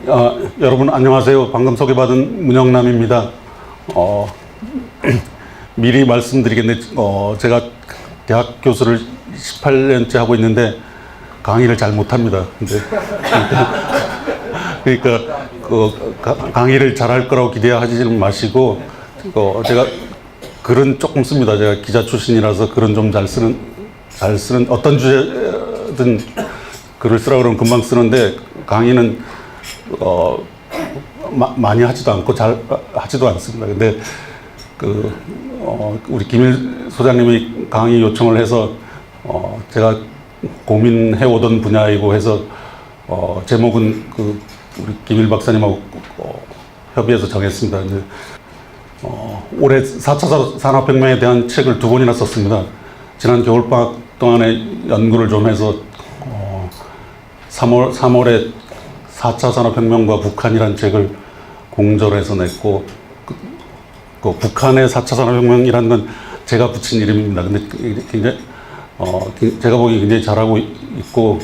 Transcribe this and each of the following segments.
여러분 안녕하세요. 방금 소개받은 문영남입니다. 미리 말씀드리겠는데 제가 대학 교수를 18년째 하고 있는데 강의를 잘 못합니다. 근데 그러니까 강의를 잘할 거라고 기대하지는 마시고 제가 글은 조금 씁니다. 제가 기자 출신이라서 글은 좀 잘 쓰는 어떤 주제든 글을 쓰라고 그러면 금방 쓰는데 강의는 많이 하지도 않고 잘 하지도 않습니다. 근데 우리 김일 소장님이 강의 요청을 해서 제가 고민해 오던 분야이고 해서 제목은 우리 김일 박사님하고 협의해서 정했습니다. 근데 올해 4차 산업혁명에 대한 책을 2권이나 썼습니다. 지난 겨울방학 동안에 연구를 좀 해서 3월에 4차 산업혁명과 북한이라는 책을 공저해서 냈고 북한의 4차 산업혁명이라는 건 제가 붙인 이름입니다. 근데 굉장히 제가 보기 굉장히 잘하고 있고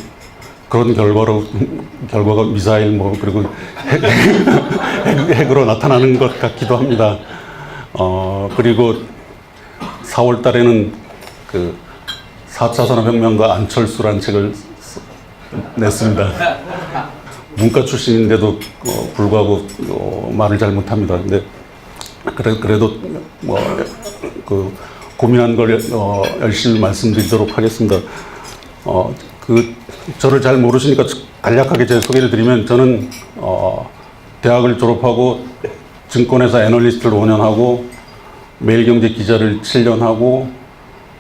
그런 결과가 미사일 그리고 핵으로 나타나는 것 같기도 합니다. 그리고 4월 달에는 4차 산업혁명과 안철수라는 책을 냈습니다. 문과 출신인데도 불구하고 말을 잘 못합니다. 근데 그래도 고민한 걸 열심히 말씀드리도록 하겠습니다. 저를 잘 모르시니까 간략하게 제 소개를 드리면 저는 대학을 졸업하고 증권회사 애널리스트를 5년 하고 매일경제 기자를 7년 하고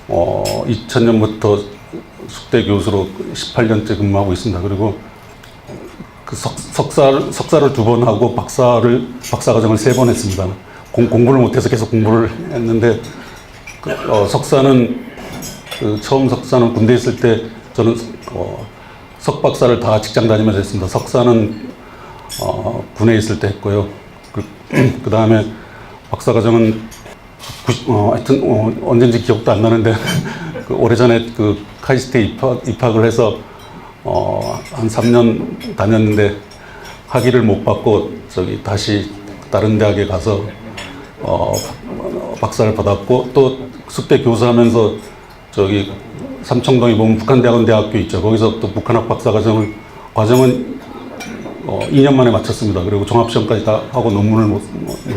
2000년부터 숙대 교수로 18년째 근무하고 있습니다. 그리고 석사를 2번 하고 박사과정을 3번 했습니다. 공부를 못해서 계속 공부를 했는데 석사는 처음 석사는 군대에 있을 때 저는 석박사를 다 직장 다니면서 했습니다. 석사는 군에 있을 때 했고요. 그 다음에 박사과정은 하여튼 언젠지 기억도 안 나는데 오래전에 카이스트에 입학을 해서 한 3년 다녔는데 학위를 못 받고 다시 다른 대학에 가서 박사를 받았고 또 숙대 교수하면서 삼청동에 보면 북한대학원대학교 있죠. 거기서 또 북한학 박사과정은 2년 만에 마쳤습니다. 그리고 종합시험까지 다 하고 논문을 못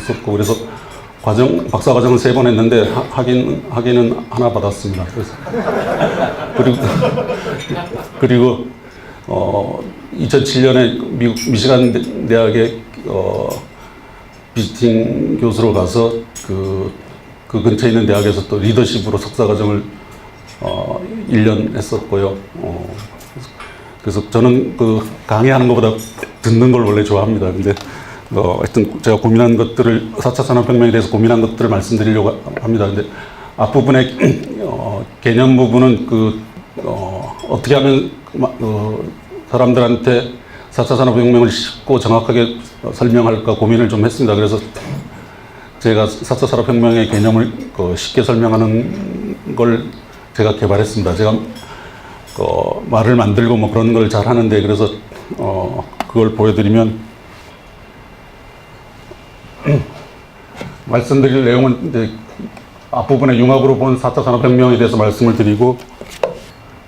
썼고 그래서 박사과정은 3번 했는데 학위는 하나 받았습니다. 그리고 2007년에 미국 미시간 대학에 비지팅 교수로 가서 그 근처에 있는 대학에서 또 리더십으로 석사과정을 1년 했었고요. 그래서 저는 강의하는 것보다 듣는 걸 원래 좋아합니다. 근데 하여튼 제가 고민한 것들을 4차 산업혁명에 대해서 고민한 것들을 말씀드리려고 합니다. 근데 앞부분의 개념 부분은 어떻게 하면 사람들한테 4차 산업혁명을 쉽고 정확하게 설명할까 고민을 좀 했습니다. 그래서 제가 4차 산업혁명의 개념을 쉽게 설명하는 걸 제가 개발했습니다. 제가 말을 만들고 그런 걸 잘 하는데 그래서 그걸 보여드리면 말씀드릴 내용은 이제 앞부분에 융합으로 본 4차 산업혁명에 대해서 말씀을 드리고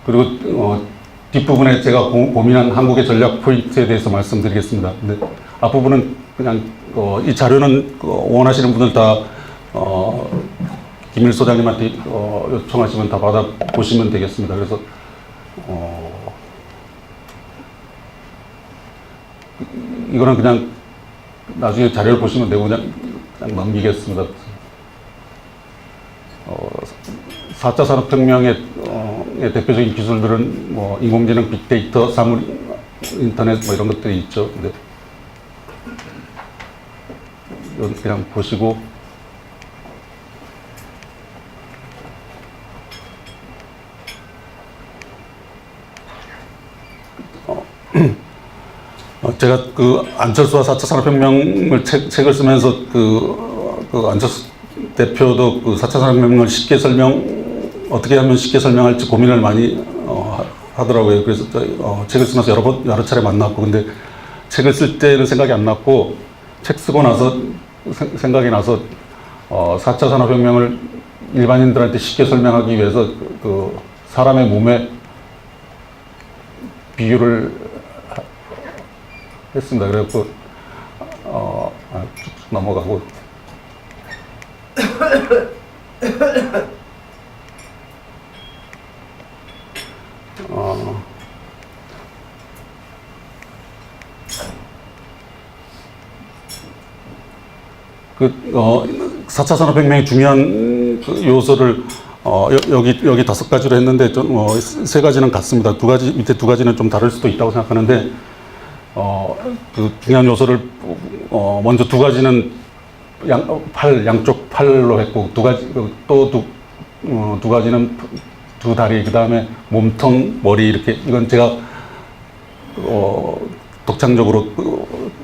그리고 뒷부분에 제가 고민한 한국의 전략 포인트에 대해서 말씀드리겠습니다. 근데 앞부분은 그냥 이 자료는 원하시는 분들 다 김일 소장님한테 요청하시면 다 받아보시면 되겠습니다. 그래서 이거는 그냥 나중에 자료를 보시면 되고 그냥 넘기겠습니다. 4차 산업혁명의 대표적인 기술들은 인공지능, 빅데이터, 사물 인터넷 이런 것들이 있죠. 근데 이건 그냥 보시고 제가 안철수와 4차 산업혁명을 책을 쓰면서 안철수 대표도 4차 산업혁명을 어떻게 하면 쉽게 설명할지 고민을 많이 하더라고요. 그래서 책을 쓰면서 여러 차례 만났고, 근데 책을 쓸 때는 생각이 안 났고 책 쓰고 나서 생각이 나서 4차 산업혁명을 일반인들한테 쉽게 설명하기 위해서 그 사람의 몸에 비유를 했습니다. 그래서 넘어가고 그 4차 산업혁명의 중요한 그 요소를 여기 5가지로 했는데 좀 3가지는 같습니다. 밑에 2가지는 좀 다를 수도 있다고 생각하는데 그 중요한 요소를 먼저 2가지는 양쪽 팔로 했고 2가지 또 2가지는 2다리, 그 다음에 몸통, 머리, 이렇게. 이건 제가 독창적으로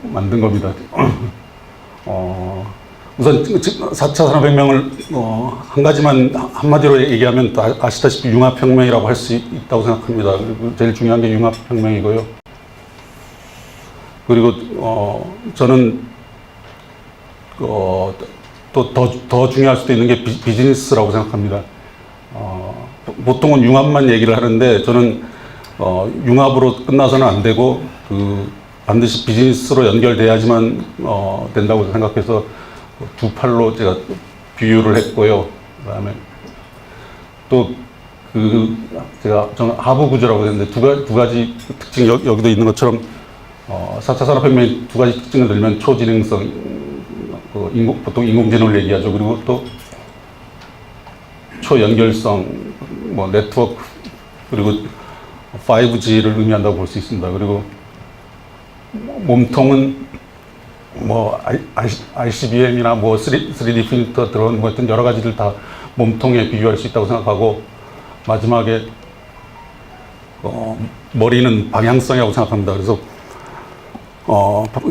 만든 겁니다. 우선 4차 산업혁명을 한 가지만 한마디로 얘기하면 아시다시피 융합혁명이라고 할 수 있다고 생각합니다. 제일 중요한 게 융합혁명이고요. 그리고 저는 또 더 중요할 수도 있는 게 비즈니스라고 생각합니다. 보통은 융합만 얘기를 하는데 저는 융합으로 끝나서는 안 되고 반드시 비즈니스로 연결돼야지만 된다고 생각해서 2팔로 제가 비유를 했고요. 그다음에 또 저는 하부 구조라고 했는데 두 가지 특징, 여기도 있는 것처럼 4차 산업혁명의 2가지 특징을 들면 초지능성, 보통 인공지능을 얘기하죠. 그리고 또 초연결성, 네트워크, 그리고 5G를 의미한다고 볼 수 있습니다. 그리고 몸통은 ICBM이나 3D 프린터 들어온 어떤 여러 가지들 다 몸통에 비유할 수 있다고 생각하고, 마지막에 머리는 방향성이라고 생각합니다. 그래서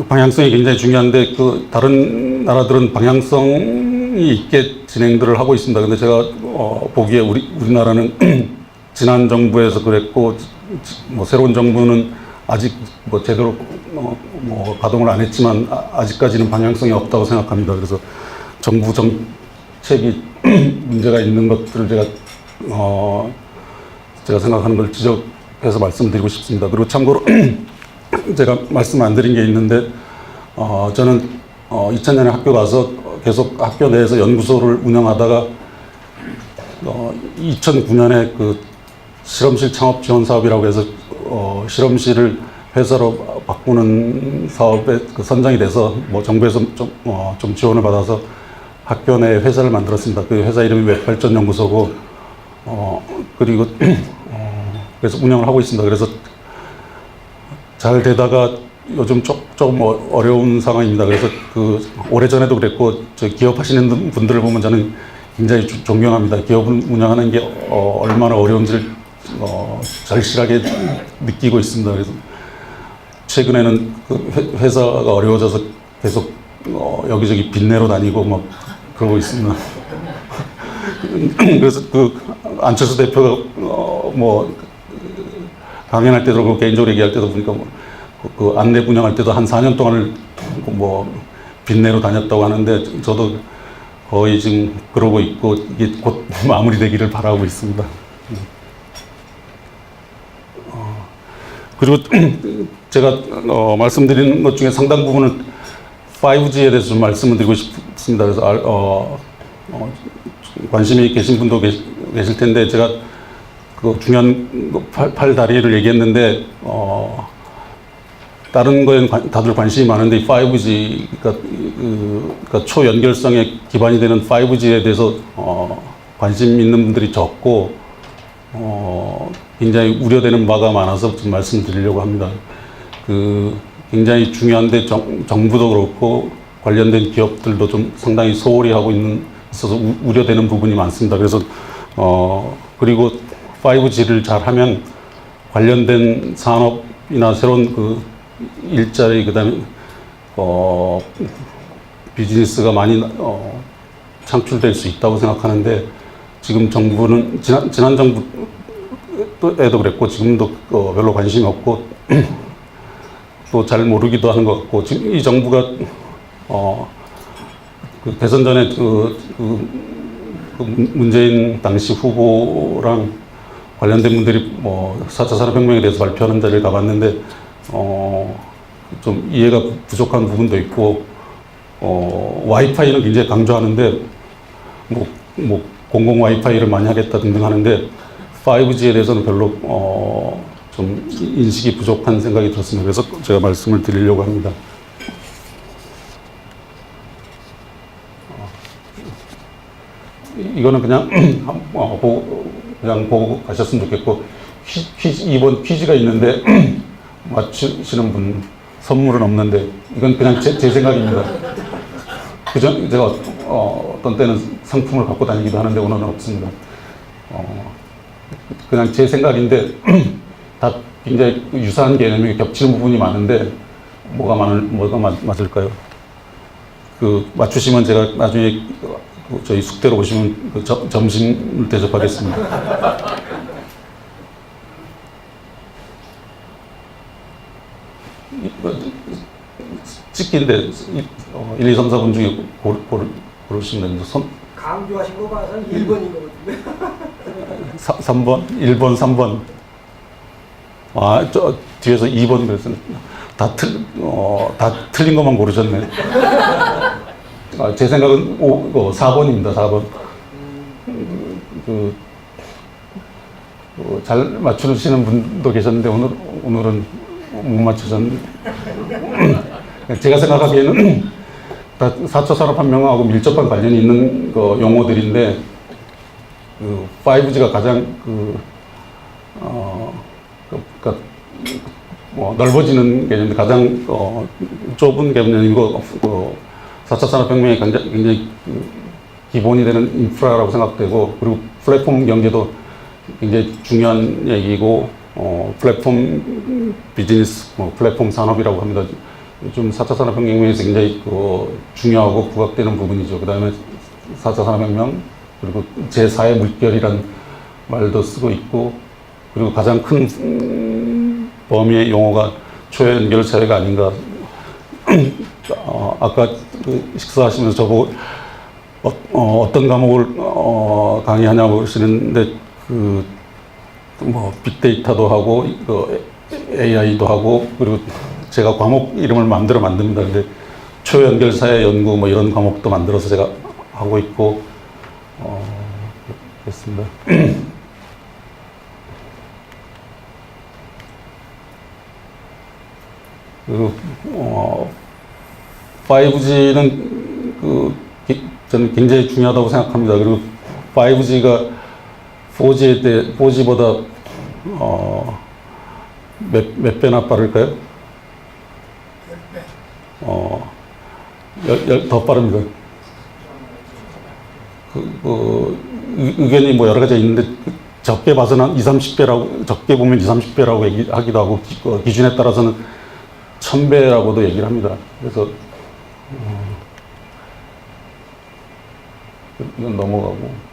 방향성이 굉장히 중요한데 다른 나라들은 방향성이 있게 진행들을 하고 있습니다. 근데 제가 보기에 우리나라는 지난 정부에서 그랬고 새로운 정부는 아직 제대로 가동을 안 했지만 아직까지는 방향성이 없다고 생각합니다. 그래서 정부 정책이 문제가 있는 것들을 제가 생각하는 걸 지적해서 말씀드리고 싶습니다. 그리고 참고로 제가 말씀 안 드린 게 있는데 저는 2000년에 학교 가서 계속 학교 내에서 연구소를 운영하다가 2009년에 그 실험실 창업 지원 사업이라고 해서 실험실을 회사로 바꾸는 사업에 선정이 돼서 정부에서 좀 지원을 받아서 학교 내에 회사를 만들었습니다. 그 회사 이름이 웹발전연구소고 그리고 그래서 운영을 하고 있습니다. 그래서 잘 되다가 요즘 조금 어려운 상황입니다. 그래서 오래전에도 그랬고 기업하시는 분들을 보면 저는 굉장히 존경합니다. 기업을 운영하는 게 얼마나 어려운지를 절실하게 느끼고 있습니다. 그래서 최근에는 회사가 어려워져서 계속 여기저기 빚내러 다니고 그러고 있습니다. 그래서 안철수 대표가 강연할 때도 그렇고 개인적으로 얘기할 때도 보니까 안내 분양할 때도 한 4년 동안을 빚내러 다녔다고 하는데 저도 거의 지금 그러고 있고 이게 곧 마무리되기를 바라고 있습니다. 그리고 제가 말씀드리는 것 중에 상당 부분은 5G에 대해서 좀 말씀을 드리고 싶습니다. 그래서 관심이 계신 분도 계실 텐데 제가 중요한 팔다리를 얘기했는데 다른 거에는 다들 관심이 많은데 5G, 그러니까 초연결성에 기반이 되는 5G에 대해서 관심 있는 분들이 적고 굉장히 우려되는 바가 많아서 좀 말씀드리려고 합니다. 굉장히 중요한데 정부도 그렇고 관련된 기업들도 좀 상당히 소홀히 하고 있어서 우려되는 부분이 많습니다. 그래서 그리고 5G를 잘하면 관련된 산업이나 새로운 일자리, 그다음에 비즈니스가 많이 창출될 수 있다고 생각하는데 지금 정부는 지난 정부에도 그랬고 지금도 별로 관심이 없고 또 잘 모르기도 하는 것 같고, 지금 이 정부가 그 대선 전에 그 문재인 당시 후보랑 관련된 분들이 뭐 4차 산업혁명에 대해서 발표하는 자리를 가봤는데 좀 이해가 부족한 부분도 있고, 와이파이는 굉장히 강조하는데 뭐 공공 와이파이를 많이 하겠다 등등 하는데 5G에 대해서는 별로 좀 인식이 부족한 생각이 들었습니다. 그래서 제가 말씀을 드리려고 합니다. 이거는 그냥 그냥 보고 가셨으면 좋겠고, 이번 퀴즈가 있는데 맞추시는 분 선물은 없는데, 이건 그냥 제 생각입니다. 그전 제가 어떤 때는 상품을 갖고 다니기도 하는데 오늘은 없습니다. 그냥 제 생각인데 다 굉장히 유사한 개념이 겹치는 부분이 많은데 뭐가 맞을까요? 그 맞추시면 제가 나중에 저희 숙대로 오시면 그 점심을 대접하겠습니다. 찍기인데 1, 2, 3, 4분 중에 고르시면 됩니다. 강조하신 거 봐서는 1번인 것 같은데. 3번? 1번, 3번. 저 뒤에서 2번 그랬어요. 다 틀린 것만 고르셨네. 제 생각은 4번입니다. 4번. 잘 맞추시는 분도 계셨는데 오늘은 못 맞추셨는데. 제가 생각하기에는 다 4차 산업혁명하고 밀접한 관련이 있는 용어들인데, 5G가 가장 넓어지는 개념인데 가장 좁은 개념이고, 4차 산업혁명이 굉장히 기본이 되는 인프라라고 생각되고, 그리고 플랫폼 경제도 굉장히 중요한 얘기고, 플랫폼 비즈니스, 플랫폼 산업이라고 합니다. 요즘 4차 산업혁명에서 굉장히 중요하고 부각되는 부분이죠. 그 다음에 4차 산업혁명, 그리고 제4의 물결이란 말도 쓰고 있고, 그리고 가장 큰 범위의 용어가 초연결 사회가 아닌가. 아까 식사하시면서 저보고 어떤 과목을 강의하냐고 하시는데, 빅데이터도 하고, AI도 하고, 그리고 제가 과목 이름을 마음대로 만듭니다. 근데 초연결사회 연구 이런 과목도 만들어서 제가 하고 있고, 그렇습니다. 그리고 5G는 저는 굉장히 중요하다고 생각합니다. 그리고 5G가 4G보다 몇 배나 빠를까요? 더 빠릅니다. 의견이 여러 가지 있는데, 적게 봐서는 한 20, 30배라고, 적게 보면 20, 30배라고 얘기하기도 하고, 기준에 따라서는 1000배라고도 얘기를 합니다. 그래서, 이건 넘어가고.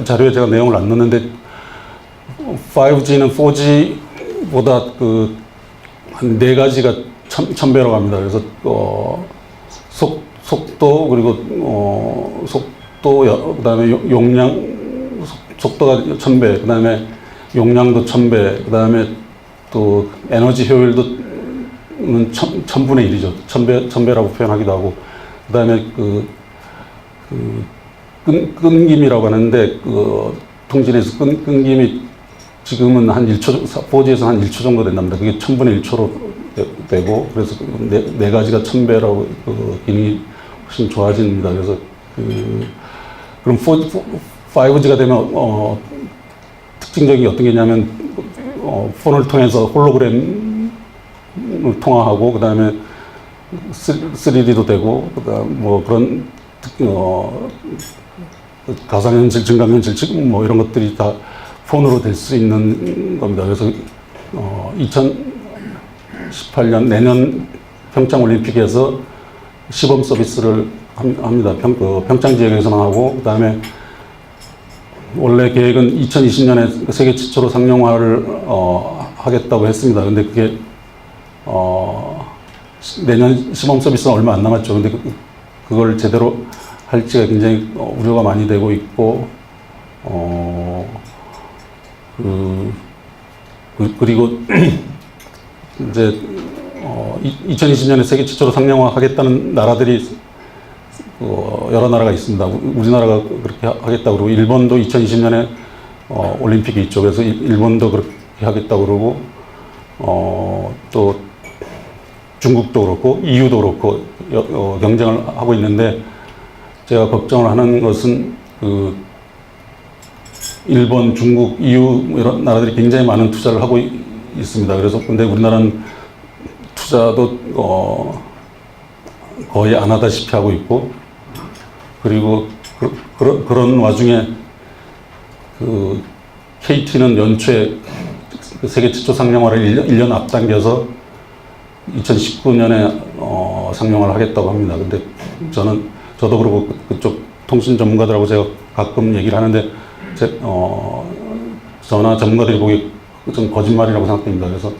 자료에 제가 내용을 안 넣었는데, 5G는 4G보다 한 4가지가 1000배라고 합니다. 그래서, 속도, 그리고, 속도, 그 다음에 용량, 속도가 1000배, 그 다음에 용량도 1000배, 그 다음에 또 에너지 효율도 1000분의 1이죠. 1000배라고 표현하기도 하고, 그 다음에 끊김이라고 하는데, 통신에서 끊김이 지금은 한 1초, 4G에서 한 1초 정도 된답니다. 그게 1000분의 1초로 되고, 그래서 네 가지가 1000배라고 기능이 훨씬 좋아집니다. 그래서 그럼 5G가 되면 특징적인 게 어떤 게 있냐면, 폰을 통해서 홀로그램을 통화하고, 그 다음에 3D도 되고, 그다음 그런 가상현실, 증강현실, 이런 것들이 다 폰으로 될 수 있는 겁니다. 그래서 2018년 내년 평창올림픽에서 시범 서비스를 합니다. 평창 지역에서만 하고, 그 다음에 원래 계획은 2020년에 세계 최초로 상용화를 하겠다고 했습니다. 근데 그게 내년 시범 서비스는 얼마 안 남았죠. 근데 그걸 제대로 할지가 굉장히 우려가 많이 되고 있고, 그리고 이제 2020년에 세계 최초로 상용화 하겠다는 나라들이 여러 나라가 있습니다. 우리나라가 그렇게 하겠다고 그러고, 일본도 2020년에 올림픽이 있죠. 그래서 일본도 그렇게 하겠다고 그러고, 또 중국도 그렇고 EU도 그렇고 경쟁을 하고 있는데, 제가 걱정을 하는 것은 그 일본, 중국, EU 이런 나라들이 굉장히 많은 투자를 하고 있습니다. 그래서 근데 우리나라는 투자도 거의 안 하다시피 하고 있고, 그리고 그런 와중에 그 KT는 연초에 세계 최초 상용화를 1년 앞당겨서 2019년에 상용화를 하겠다고 합니다. 근데 저도 그러고 그쪽 통신 전문가들하고 제가 가끔 얘기를 하는데, 저나 전문가들이 보기 좀 거짓말이라고 생각됩니다. 그래서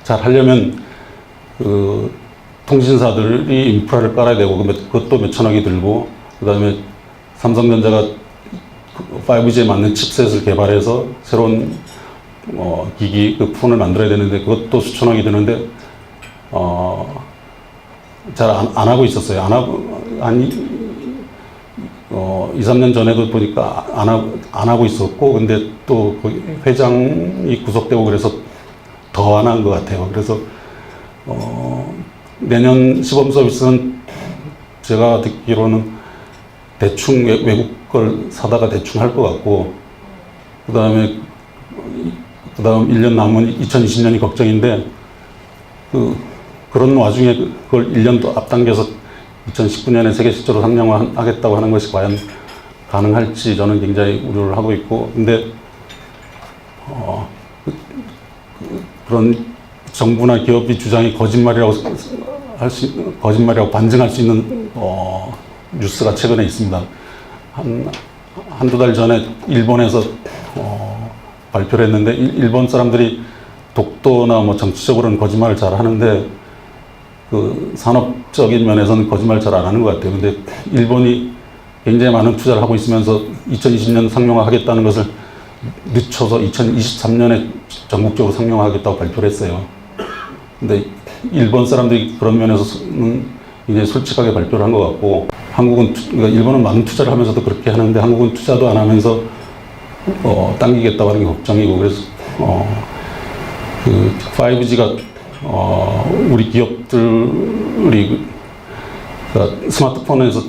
잘 하려면 통신사들이 인프라를 깔아야 되고, 그것도 몇천억이 들고, 그 다음에 삼성전자가 5G에 맞는 칩셋을 개발해서 새로운 기기, 그 폰을 만들어야 되는데, 그것도 수천억이 드는데, 잘 안 하고 있었어요. 안 하고, 2, 3년 전에도 보니까 안 하고 있었고, 근데 또 회장이 구속되고 그래서 더 안 한 것 같아요. 그래서, 내년 시범 서비스는 제가 듣기로는 대충 외국 걸 사다가 대충 할 것 같고, 그 다음 1년 남은 2020년이 걱정인데, 그런 와중에 그걸 1년 더 앞당겨서 2019년에 세계 최초로 상용화 하겠다고 하는 것이 과연 가능할지 저는 굉장히 우려를 하고 있고, 근데 그런 정부나 기업이 주장이 거짓말이라고 반증할 수 있는 뉴스가 최근에 있습니다. 한두 달 전에 일본에서 발표를 했는데, 일본 사람들이 독도나 뭐 정치적으로는 거짓말을 잘 하는데 그 산업적인 면에서는 거짓말 잘 안 하는 것 같아요. 근데 일본이 굉장히 많은 투자를 하고 있으면서 2020년 상용화 하겠다는 것을 늦춰서 2023년에 전국적으로 상용화하겠다고 발표를 했어요. 근데 일본 사람들이 그런 면에서는 이제 솔직하게 발표를 한 것 같고, 그러니까 일본은 많은 투자를 하면서도 그렇게 하는데 한국은 투자도 안 하면서 당기겠다고 하는 게 걱정이고, 그래서 그 5G가 우리 기업들이 그러니까 스마트폰에서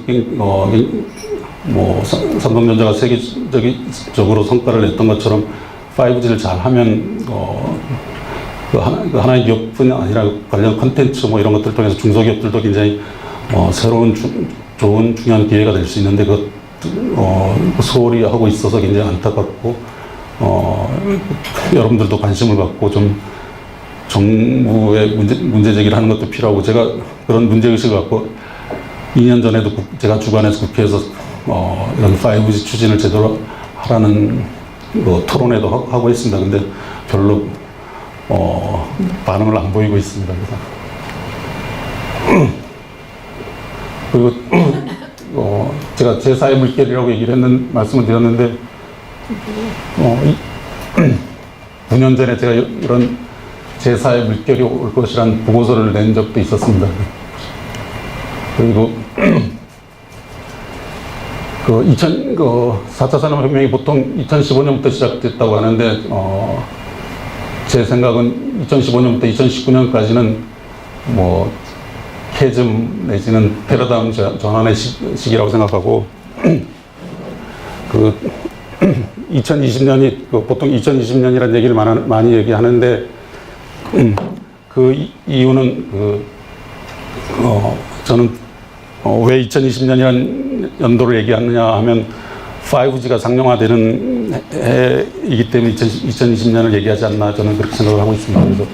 뭐 삼성전자가 세계적으로 성과를 냈던 것처럼 5G를 잘 하면 그 하나의 기업뿐이 아니라 관련 콘텐츠 뭐 이런 것들 통해서 중소기업들도 굉장히 새로운 좋은 중요한 기회가 될 수 있는데, 소홀히 하고 있어서 굉장히 안타깝고, 여러분들도 관심을 갖고 좀 정부에 문제 제기를 하는 것도 필요하고, 제가 그런 문제의식을 갖고 2년 전에도 제가 주관해서 국회에서 이런 5G 추진을 제대로 하라는 토론회도 하고 있습니다. 근데 별로 반응을 안 보이고 있습니다. 그리고 제가 제4의 물결이라고 말씀을 드렸는데, 9년 전에 제가 이런 제4의 물결이 올 것이라는 보고서를 낸 적도 있었습니다. 그리고 4차 산업혁명이 보통 2015년부터 시작됐다고 하는데, 제 생각은 2015년부터 2019년까지는 뭐 캐즘 내지는 패러다임 전환의 시기라고 생각하고, 2020년이 보통 2020년이라는 얘기를 많이 얘기하는데, 그 이유는 저는 왜 2020년이라는 연도를 얘기하느냐 하면 5G가 상용화되는 해이기 때문에 2020년을 얘기하지 않나, 저는 그렇게 생각을 하고 있습니다. 그래서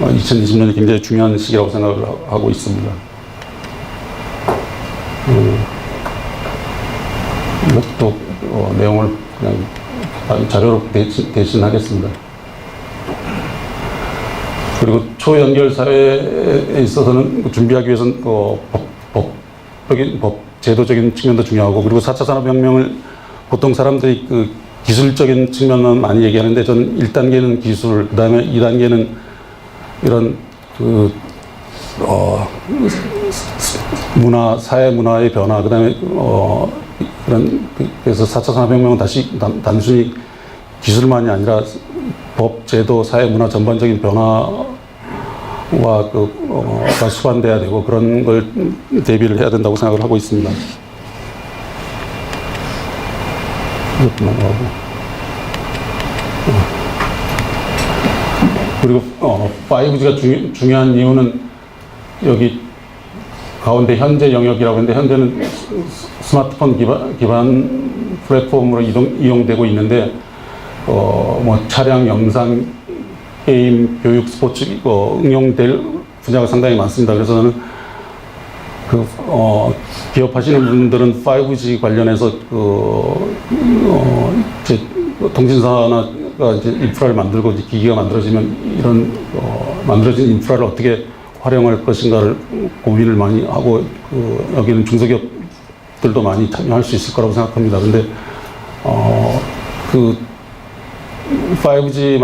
2020년이 굉장히 중요한 시기라고 생각을 하고 있습니다. 이것도 내용을 그냥 자료로 대신하겠습니다. 그리고 초연결 사회에 있어서는 준비하기 위해서는 법적인 제도적인 측면도 중요하고, 그리고 4차 산업혁명을 보통 사람들이 그 기술적인 측면만 많이 얘기하는데, 저는 1단계는 기술, 그 다음에 2단계는 이런 문화, 사회 문화의 변화, 그 다음에 그래서 4차 산업혁명은 다시 단순히 기술만이 아니라 법, 제도, 사회 문화 전반적인 변화와 가 수반돼야 되고, 그런 걸 대비를 해야 된다고 생각을 하고 있습니다. 이것도 넘어가고. 그리고 5G가 중요한 이유는 여기 가운데 현재 영역이라고 했는데, 현재는 스마트폰 기반 플랫폼으로 이용되고 있는데, 뭐 차량, 영상, 게임, 교육, 스포츠 응용될 분야가 상당히 많습니다. 그래서 저는 기업하시는 분들은 5G 관련해서 이제 통신사나 이제 인프라를 만들고 이제 기기가 만들어지면 이런 만들어진 인프라를 어떻게 활용할 것인가를 고민을 많이 하고, 여기는 중소기업들도 많이 참여할 수 있을 거라고 생각합니다. 근데 5G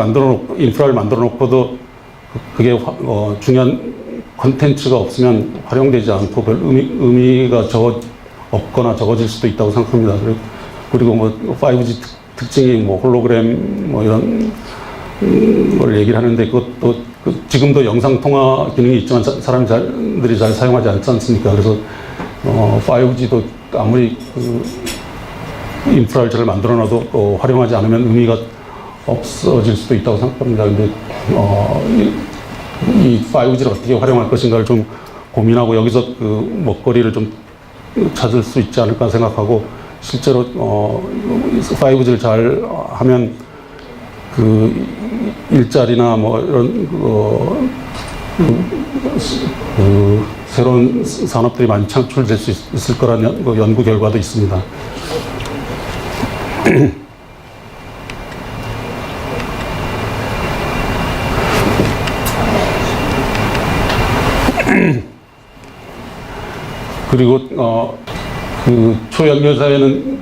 인프라를 만들어 놓고도 그게 중요한 콘텐츠가 없으면 활용되지 않고 별 의미가 없거나 적어질 수도 있다고 생각합니다. 그리고 뭐 5G 특징이 뭐 홀로그램 뭐 이런 걸 얘기를 하는데, 그것도 지금도 영상 통화 기능이 있지만 사람들이 잘 사용하지 않지 않습니까? 그래서 5G도 아무리 인프라를 잘 만들어놔도 활용하지 않으면 의미가 없어질 수도 있다고 생각합니다. 근데 이 5G를 어떻게 활용할 것인가를 좀 고민하고, 여기서 먹거리를 좀 찾을 수 있지 않을까 생각하고, 실제로 5G를 잘 하면 일자리나 뭐 이런 새로운 산업들이 많이 창출될 수 있을 거라는 연구 결과도 있습니다. 그리고 초연결 사회는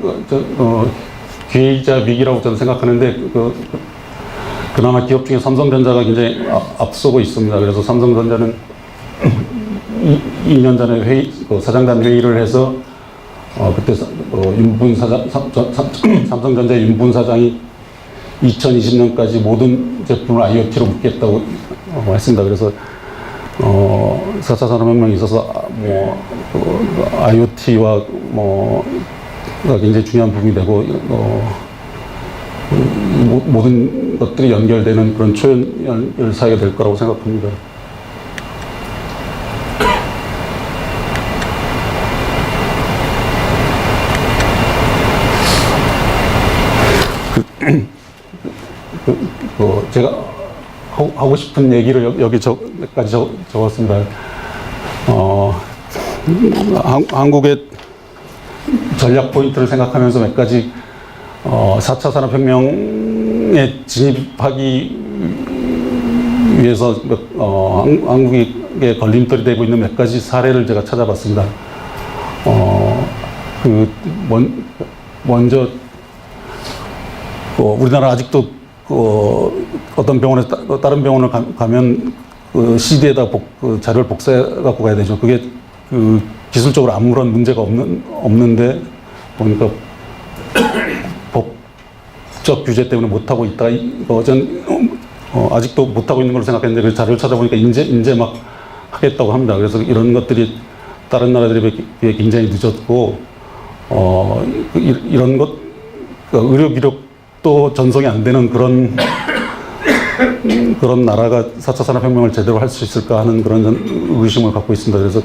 기회이자 위기라고 저는 생각하는데, 그나마 기업 중에 삼성전자가 굉장히 앞서고 있습니다. 그래서 삼성전자는 2년 전에 사장단 회의를 해서 그때 윤분 사장, 삼성전자의 윤분 사장이 2020년까지 모든 제품을 IoT로 묶겠다고 했습니다. 그래서 4차 산업혁명에 있어서 IoT와 가 굉장히 중요한 부분이 되고, 모든 것들이 연결되는 그런 초연결 사회가 될 거라고 생각합니다. 제가 하고 싶은 얘기를 여기까지 적었습니다. 한국의 전략 포인트를 생각하면서 몇 가지 4차 산업혁명에 진입하기 위해서 한국에 걸림돌이 되고 있는 몇 가지 사례를 제가 찾아봤습니다. 먼저 우리나라 아직도 어떤 병원에 다른 병원을 가면 CD에다 자료를 복사해 갖고 가야 되죠. 그게 기술적으로 아무런 문제가 없는데 보니까 법적 규제 때문에 못 하고 있다. 아직도 못 하고 있는 걸로 생각했는데, 그 자료를 찾아보니까 이제 막 하겠다고 합니다. 그래서 이런 것들이 다른 나라들에 비해 굉장히 늦었고, 이런 것 의료 기록도 전송이 안 되는 그런 나라가 4차 산업혁명을 제대로 할 수 있을까 하는 그런 의심을 갖고 있습니다. 그래서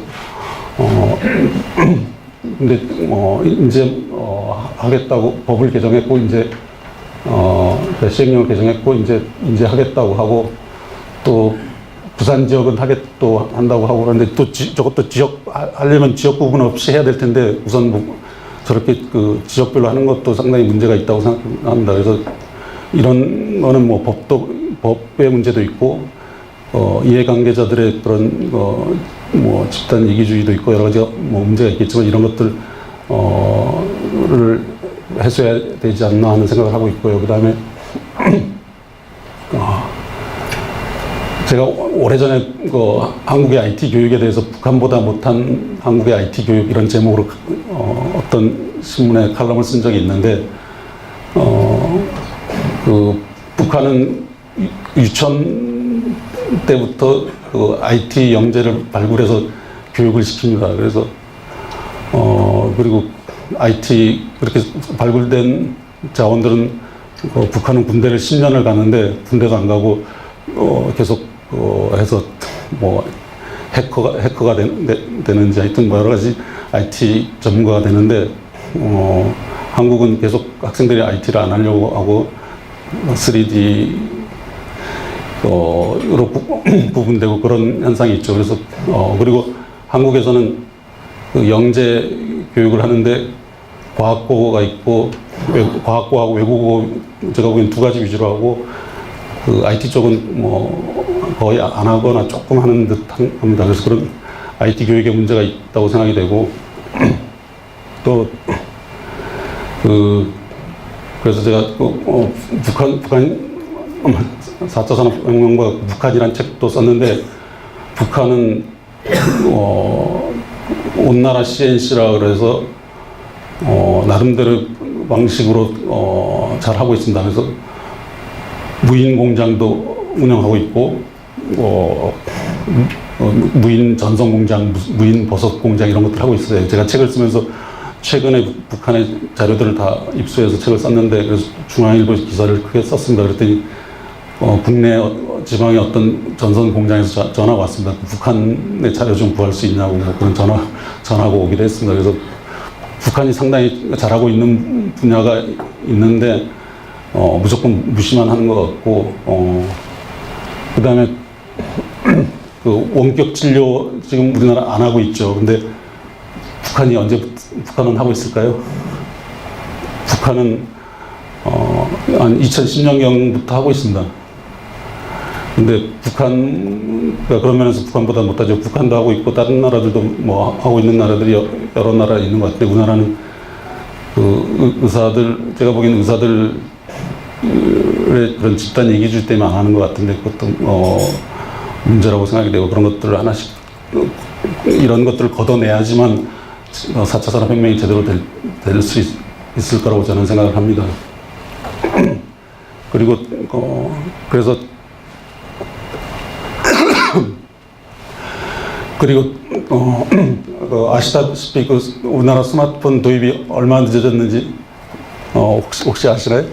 근데 이제 하겠다고 법을 개정했고, 이제 시행령을 개정했고, 이제 하겠다고 하고, 또 부산 지역은 하겠도 한다고 하고 그러는데 또 저것도 하려면 지역 구분 없이 해야 될 텐데 우선 뭐 저렇게 그 지역별로 하는 것도 상당히 문제가 있다고 생각합니다. 그래서 이런 거는 뭐 법의 문제도 있고 이해관계자들의 그런 뭐 집단 이기주의도 있고 여러 가지 뭐 문제가 있겠지만 이런 것들을 해소해야 되지 않나 하는 생각을 하고 있고요. 그다음에 제가 오래전에 한국의 IT 교육에 대해서 북한보다 못한 한국의 IT 교육 이런 제목으로 어떤 신문에 칼럼을 쓴 적이 있는데 북한은 유치원 때부터 IT 영재를 발굴해서 교육을 시킵니다. 그래서 그리고 IT 그렇게 발굴된 자원들은 북한은 군대를 10년을 가는데 군대도 안 가고 계속 해서 뭐 해커가 되는지 하여튼 뭐 여러 가지 IT 전문가가 되는데 한국은 계속 학생들이 IT를 안 하려고 하고 3D 로 구분되고 그런 현상이 있죠. 그래서 그리고 한국에서는 그 영재 교육을 하는데 과학고가 있고 과학고하고 외국어 제가 보기엔 두 가지 위주로 하고 그 IT 쪽은 뭐 거의 안 하거나 조금 하는 듯 합니다. 그래서 그런 IT 교육에 문제가 있다고 생각이 되고 또 그래서 제가 북한 4차 산업혁명과 북한이라는 책도 썼는데 북한은 온나라 CNC라 그래서 나름대로 방식으로 잘 하고 있습니다. 그래서 무인 공장도 운영하고 있고 무인 전선 공장, 무인 버섯 공장 이런 것들 하고 있어요. 제가 책을 쓰면서 최근에 북한의 자료들을 다 입수해서 책을 썼는데 그래서 중앙일보 기사를 크게 썼습니다. 그랬더니 국내 지방의 어떤 전선 공장에서 전화가 왔습니다. 북한의 자료 좀 구할 수 있냐고 뭐 그런 전화가 오기도 했습니다. 그래서 북한이 상당히 잘하고 있는 분야가 있는데 무조건 무시만 하는 것 같고 그 다음에 그 원격 진료 지금 우리나라 안 하고 있죠. 근데 북한이 북한은 하고 있을까요? 북한은 한 2010년경부터 하고 있습니다. 근데 북한가 그런 면에서 북한보다 못하죠. 북한도 하고 있고 다른 나라들도 뭐 하고 있는 나라들이 여러 나라 있는 것 같은데 우리나라는 그 의사들 제가 보기에는 의사들의 그런 집단 이기주의 때문에 안 하는 것 같은데 그것도 문제라고 생각이 되고 그런 것들을 하나씩 이런 것들을 걷어내야지만 4차 산업혁명이 제대로 될 수 있을 거라고 저는 생각을 합니다. 그리고 그래서 그리고 아시다시피 그 우리나라 스마트폰 도입이 얼마나 늦어졌는지 혹시 아시나요?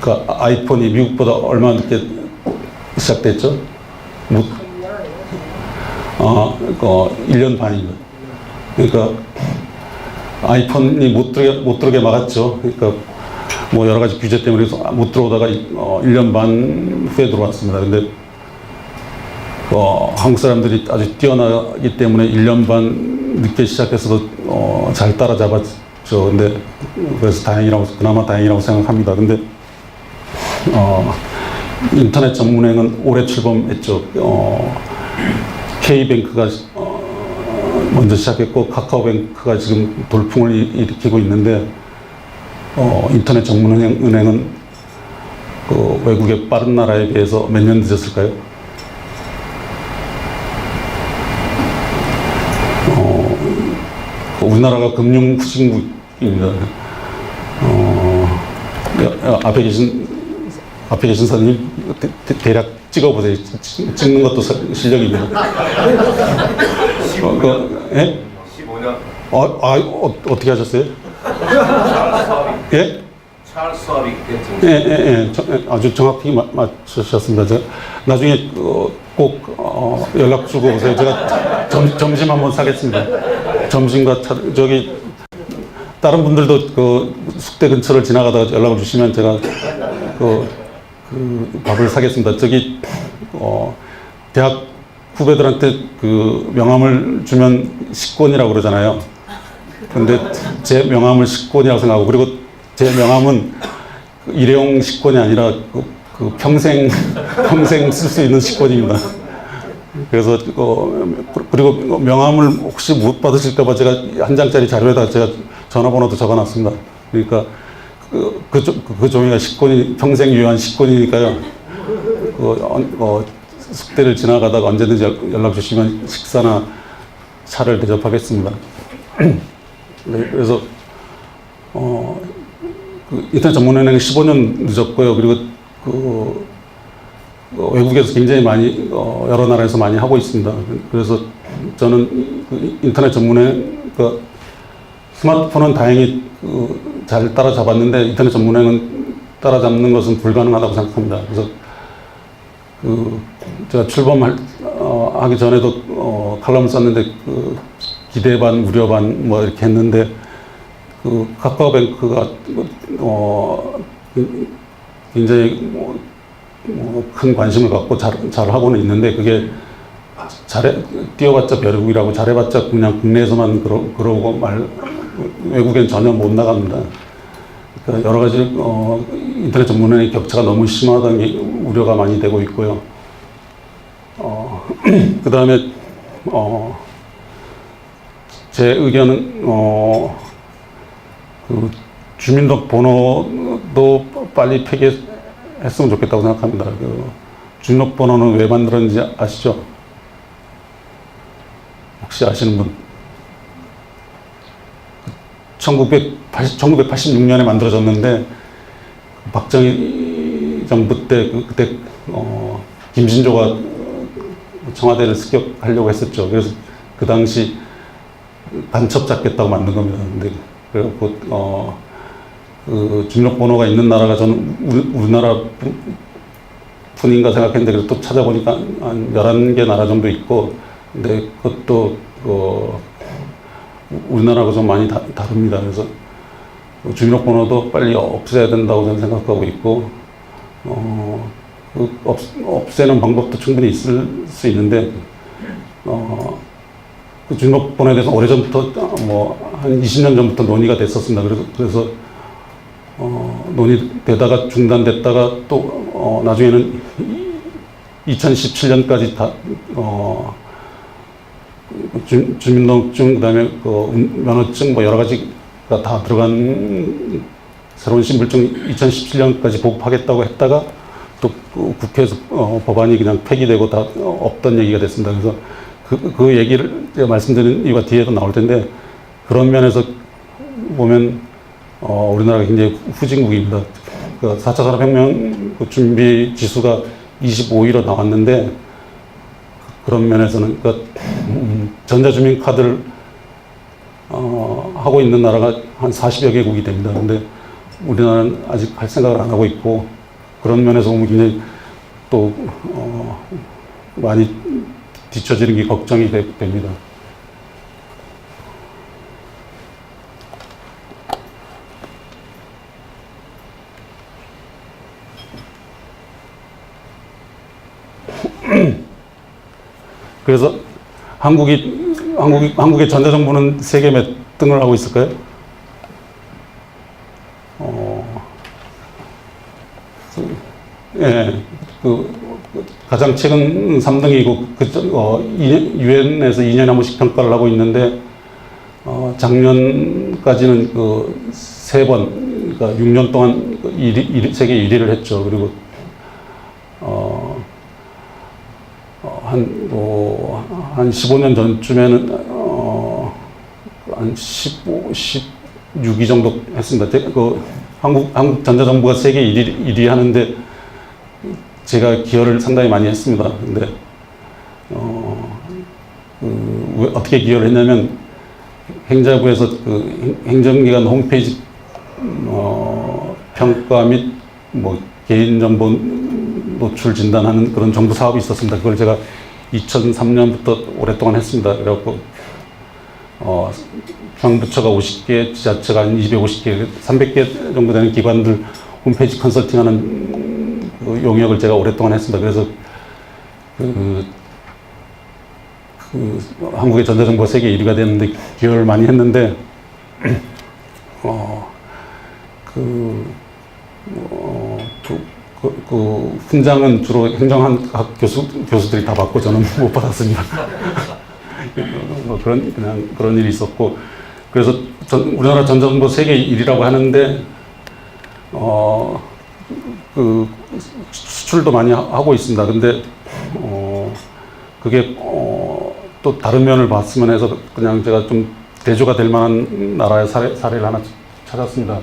그러니까 아이폰이 미국보다 얼마나 늦게 시작됐죠? 1년 반입니다. 그러니까 아이폰이 못 들어오게 막았죠. 그러니까 뭐 여러 가지 규제 때문에 못 들어오다가 1년 반 후에 들어왔습니다. 근데 한국 사람들이 아주 뛰어나기 때문에 1년 반 늦게 시작해서도 잘 따라잡았죠. 근데 그래서 그나마 다행이라고 생각합니다. 근데 인터넷 전문행은 올해 출범했죠. K뱅크가 먼저 시작했고 카카오뱅크가 지금 돌풍을 일으키고 있는데 인터넷 전문은행은 그 외국의 빠른 나라에 비해서 몇 년 늦었을까요? 우리나라가 금융 후진국입니다. 앞에 계신 선생님 대략 찍어보세요. 찍는 것도 실력입니다. 예? 15년. 어떻게 하셨어요? 예? 찰스 서빅 예. 아주 정확히 맞추셨습니다. 제가 나중에 꼭 연락 주고 오세요. 제가 점심 한번 사겠습니다. 점심과 저기 다른 분들도 그 숙대 근처를 지나가다가 연락을 주시면 제가 그 밥을 사겠습니다. 저기 대학 후배들한테 그 명함을 주면 식권이라고 그러잖아요. 근데 제 명함을 식권이라고 생각하고, 그리고 제 명함은 일회용 식권이 아니라 그 평생 쓸 수 있는 식권입니다. 그래서 그리고 명함을 혹시 못 받으실까 봐 제가 한 장짜리 자료에다 제가 전화번호도 적어놨습니다. 그러니까 그 종이가 식권이 평생 유효한 식권이니까요. 숙대를 지나가다가 언제든지 연락 주시면 식사나 차를 대접하겠습니다. 네, 그래서 그 인터넷 전문은행 15년 늦었고요. 그리고 외국에서 굉장히 많이 여러 나라에서 많이 하고 있습니다. 그래서 저는 그 인터넷 전문은행 스마트폰은 다행히 잘 따라잡았는데 인터넷 전문은행은 따라잡는 것은 불가능하다고 생각합니다. 그래서 제가 출범하기 전에도 칼럼을 썼는데 기대 반 우려 반 뭐 이렇게 했는데 카카오뱅크가 굉장히 큰 관심을 갖고 잘 하고는 있는데, 그게 뛰어봤자 벼룩이라고, 잘해봤자 그냥 국내에서만 그러고 외국엔 전혀 못 나갑니다. 그러니까 여러 가지 인터넷 전문의 격차가 너무 심하다는 게 우려가 많이 되고 있고요. 그 다음에 제 의견은 그 주민등록번호도 빨리 폐기했으면 좋겠다고 생각합니다. 주민등록번호는 왜 만들었는지 아시죠? 혹시 아시는 분? 1986년에 만들어졌는데 박정희 정부 때 그때 김신조가 청와대를 습격하려고 했었죠. 그래서 그 당시 간첩 잡겠다고 만든 겁니다. 근데 그래갖고 그 주민등록번호가 있는 나라가 저는 우리나라 뿐인가 생각했는데, 그래서 또 찾아보니까 한 11개 나라 정도 있고, 근데 그것도 우리나라하고 좀 많이 다릅니다. 그래서 주민등록번호도 빨리 없애야 된다고 저는 생각하고 있고, 없애는 방법도 충분히 있을 수 있는데, 그 주민등록번호에 대해서 오래전부터 한 20년 전부터 논의가 됐었습니다. 그래서 논의되다가 중단됐다가 또 나중에는 2017년까지 다 주민등록증, 그다음에 면허증 뭐 여러 가지가 다 들어간 새로운 신분증 2017년까지 보급하겠다고 했다가 또 국회에서 법안이 그냥 폐기되고 다 없던 얘기가 됐습니다. 그래서 그 얘기를 제가 말씀드린 이유가 뒤에도 나올 텐데, 그런 면에서 보면 우리나라가 굉장히 후진국입니다. 4차 산업혁명 준비 지수가 25위로 나왔는데, 그런 면에서는 전자주민카드를 하고 있는 나라가 한 40여 개국이 됩니다. 근데 우리나라는 아직 할 생각을 안 하고 있고, 그런 면에서 보면 굉장히 또 많이 뒤처지는 게 걱정이 됩니다. 그래서 한국의 전자정부는 세계 몇 등을 하고 있을까요? 예, 가장 최근 3등이고, 유엔에서 2년에 한 번씩 평가를 하고 있는데, 작년까지는 3번, 그러니까 6년 동안 세계 1위를 했죠. 그리고, 한 15년 전쯤에는, 한 16위 정도 했습니다. 한국 전자정부가 세계 1위 하는데, 제가 기여를 상당히 많이 했습니다. 근데, 어떻게 기여를 했냐면, 행자부에서 행정기관 홈페이지, 평가 및 개인정보 노출 진단하는 그런 정부 사업이 있었습니다. 그걸 제가 2003년부터 오랫동안 했습니다. 그래갖고, 중앙부처가 50개, 지자체가 한 250개, 300개 정도 되는 기관들 홈페이지 컨설팅하는 용역을 제가 오랫동안 했습니다. 그래서 한국의 전자정보가 세계 1위가 됐는데 기여를 많이 했는데 훈장은 주로 행정학 교수들이 다 받고 저는 못 받았습니다. 그런 일이 있었고, 그래서 우리나라 전자정보 세계 1위라고 하는데 수출도 많이 하고 있습니다. 근데 그게 또 다른 면을 봤으면 해서 그냥 제가 좀 대조가 될 만한 나라의 사례를 하나 찾았습니다.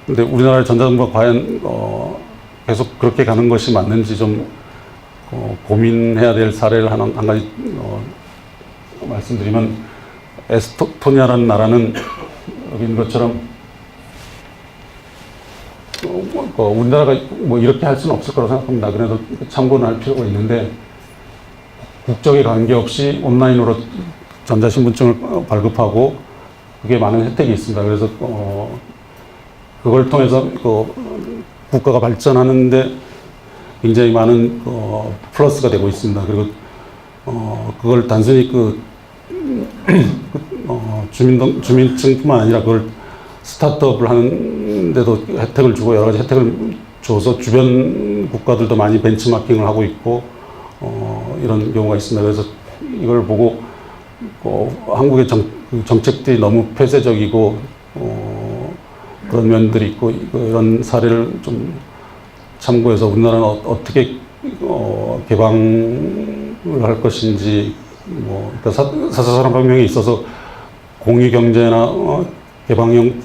근데 우리나라의 전자정보가 과연 계속 그렇게 가는 것이 맞는지 좀 고민해야 될 사례를 한 가지 말씀드리면, 에스토니아라는 나라는 여기 있는 것처럼 우리나라가 뭐 이렇게 할 수는 없을 거라고 생각합니다. 그래도 참고는 할 필요가 있는데, 국적에 관계없이 온라인으로 전자신분증을 발급하고 그게 많은 혜택이 있습니다. 그래서 그걸 통해서 국가가 발전하는데 굉장히 많은 플러스가 되고 있습니다. 그리고 그걸 단순히 주민증뿐만 아니라 그걸 스타트업을 하는데도 혜택을 주고 여러 가지 혜택을 줘서 주변 국가들도 많이 벤치마킹을 하고 있고 이런 경우가 있습니다. 그래서 이걸 보고 한국의 정책들이 너무 폐쇄적이고 그런 면들이 있고 이런 사례를 좀 참고해서 우리나라는 어떻게 개방을 할 것인지, 그러니까 4차 산업혁명에 있어서 공유경제나 개방형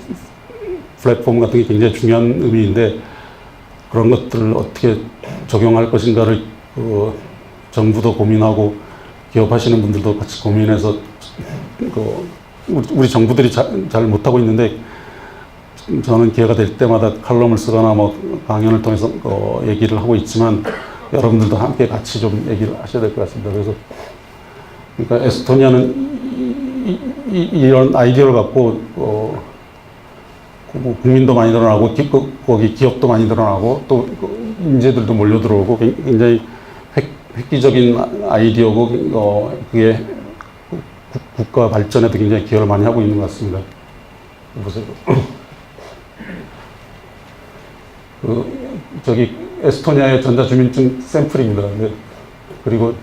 플랫폼 같은 게 굉장히 중요한 의미인데, 그런 것들을 어떻게 적용할 것인가를 정부도 고민하고 기업하시는 분들도 같이 고민해서 우리 정부들이 잘 못하고 있는데, 저는 기회가 될 때마다 칼럼을 쓰거나 강연을 통해서 얘기를 하고 있지만 여러분들도 함께 같이 좀 얘기를 하셔야 될 것 같습니다. 그래서 그러니까 에스토니아는 이런 아이디어를 갖고 국민도 많이 늘어나고 거기 기업도 많이 늘어나고 또 인재들도 몰려 들어오고 굉장히 획기적인 아이디어고 그게 국가 발전에도 굉장히 기여를 많이 하고 있는 것 같습니다. 보세요. 저기 에스토니아의 전자주민증 샘플입니다. 그리고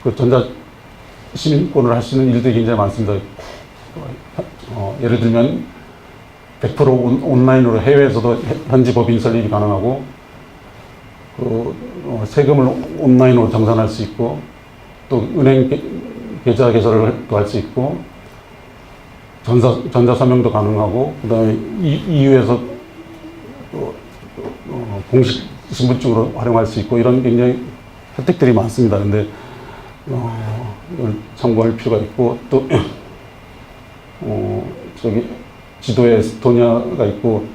그 전자시민권을 할 수 있는 일들이 굉장히 많습니다. 예를 들면 100% 온라인으로 해외에서도 현지 법인 설립이 가능하고, 세금을 온라인으로 정산할 수 있고, 또 은행 계좌 개설을 또 할 수 있고, 전자서명도 가능하고, 그 다음에 EU에서 공식 신분증으로 활용할 수 있고, 이런 굉장히 혜택들이 많습니다. 근데 이걸 참고할 필요가 있고, 또 저기 지도에 에스토니아가 있고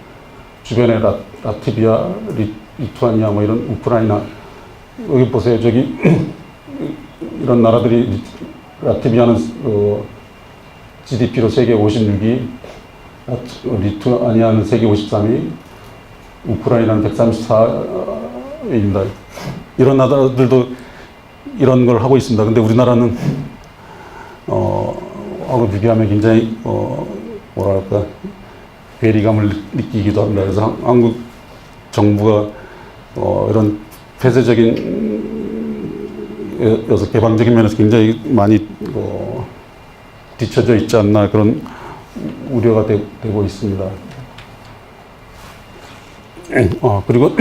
주변에 라트비아, 리투아니아 이런 우크라이나, 여기 보세요. 저기 이런 나라들이, 라트비아는 GDP로 세계 56위, 리투아니아는 세계 53위, 우크라이나는 134위입니다. 이런 나라들도 이런 걸 하고 있습니다. 근데 우리나라는 하고 비교하면 굉장히 뭐랄까 괴리감을 느끼기도 합니다. 그래서 한국 정부가 이런 폐쇄적인 여서 개방적인 면에서 굉장히 많이 뒤처져 있지 않나, 그런 우려가 되고 있습니다. 그리고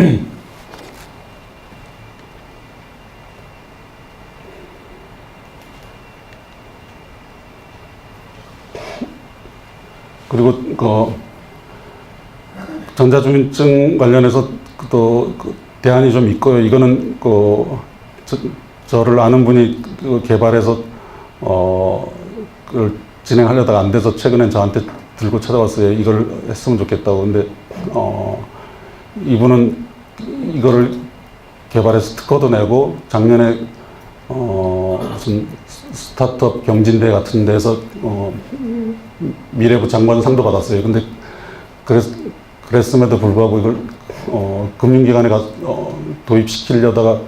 그리고 전자주민증 관련해서 또 대안이 좀 있고요. 이거는 저를 아는 분이 개발해서 그걸 진행하려다가 안 돼서 최근엔 저한테 들고 찾아왔어요. 이걸 했으면 좋겠다고. 근데 이분은 이거를 개발해서 특허도 내고 작년에 무슨 스타트업 경진대 같은 데서 미래부 장관상도 받았어요. 근데 그랬음에도 불구하고 이걸 금융기관에 도입시키려다가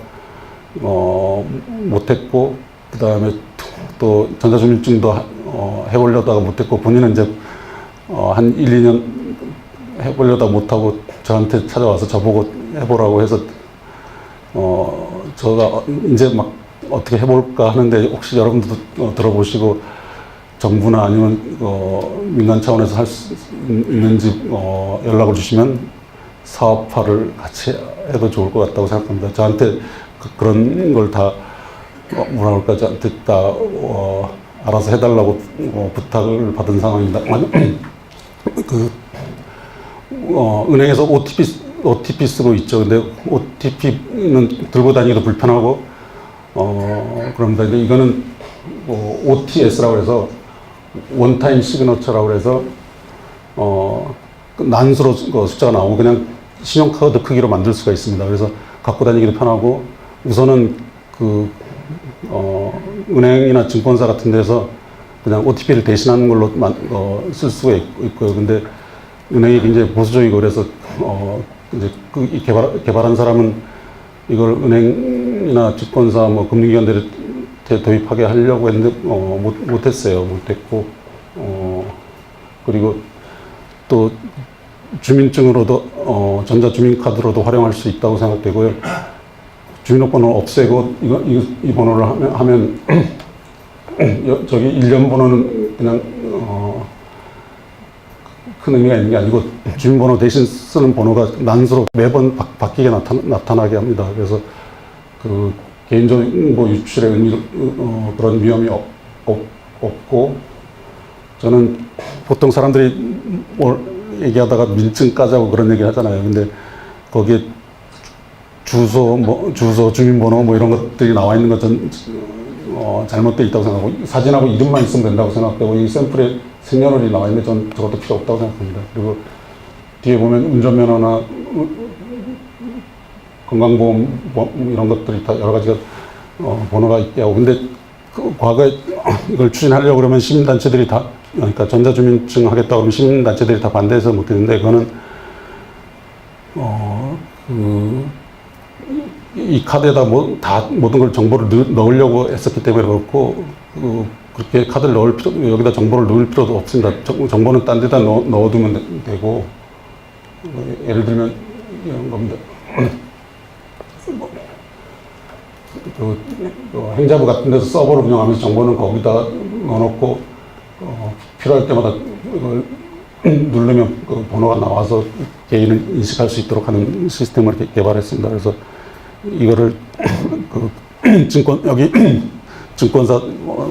못했고, 그 다음에 또 전자주민증도 해보려다가 못했고, 본인은 이제 한 1, 2년 해보려다 못하고 저한테 찾아와서 저보고 해보라고 해서 제가 이제 막 어떻게 해볼까 하는데, 혹시 여러분들도 들어보시고 정부나 아니면 민간 차원에서 할 수 있는지 연락을 주시면 사업화를 같이 해도 좋을 것 같다고 생각합니다. 저한테 그런 걸 다 뭐라 그럴까, 저한테 다 알아서 해달라고 부탁을 받은 상황입니다. 은행에서 OTP 쓰고 있죠. 근데 OTP는 들고 다니기도 불편하고 그럽니다. 근데 이거는 OTS라고 해서 원타임 시그너처라고 해서 난수로 숫자가 나오고 그냥 신용카드 크기로 만들 수가 있습니다. 그래서 갖고 다니기도 편하고, 우선은 은행이나 증권사 같은 데서 그냥 OTP를 대신하는 걸로 쓸 수가 있고요. 근데 은행이 굉장히 보수적이고, 그래서 이제 이 개발한 사람은 이걸 은행이나 증권사 뭐 금융기관들에 도입하게 하려고 했는데 못했어요. 못했고, 그리고 또 주민증으로도 전자주민카드로도 활용할 수 있다고 생각되고요. 주민등록번호를 없애고 이 번호를 하면 저기 1년 번호는 그냥 큰 의미가 있는 게 아니고, 주민번호 대신 쓰는 번호가 난수로 매번 바뀌게 나타나게 합니다. 그래서 개인정보 유출의 그런 위험이 없고, 저는 보통 사람들이 얘기하다가 민증까지 하고 그런 얘기 하잖아요. 근데 거기에 주소, 주민번호 뭐 이런 것들이 나와 있는 것은 잘못되어 있다고 생각하고, 사진하고 이름만 있으면 된다고 생각되고, 이 샘플에 생년월일이 나와 있는데 전 저것도 필요 없다고 생각합니다. 그리고 뒤에 보면 운전면허나 건강보험 이런 것들이 다 여러 가지가 번호가 있게 하고, 근데 과거에 이걸 추진하려고 그러면 시민단체들이 다, 그러니까 전자주민증 하겠다고 하면 시민단체들이 다 반대해서 못했는데, 그거는 이 카드에다 다 모든 걸 정보를 넣으려고 했었기 때문에 그렇고, 그렇게 카드를 여기다 정보를 넣을 필요도 없습니다. 정보는 딴 데다 넣어두면 되고, 예를 들면 이런 겁니다. 행자부 같은 데서 서버를 운영하면서 정보는 거기다 넣어놓고, 필요할 때마다 이걸 누르면 번호가 나와서 개인을 인식할 수 있도록 하는 시스템을 개발했습니다. 그래서 이거를 여기 증권사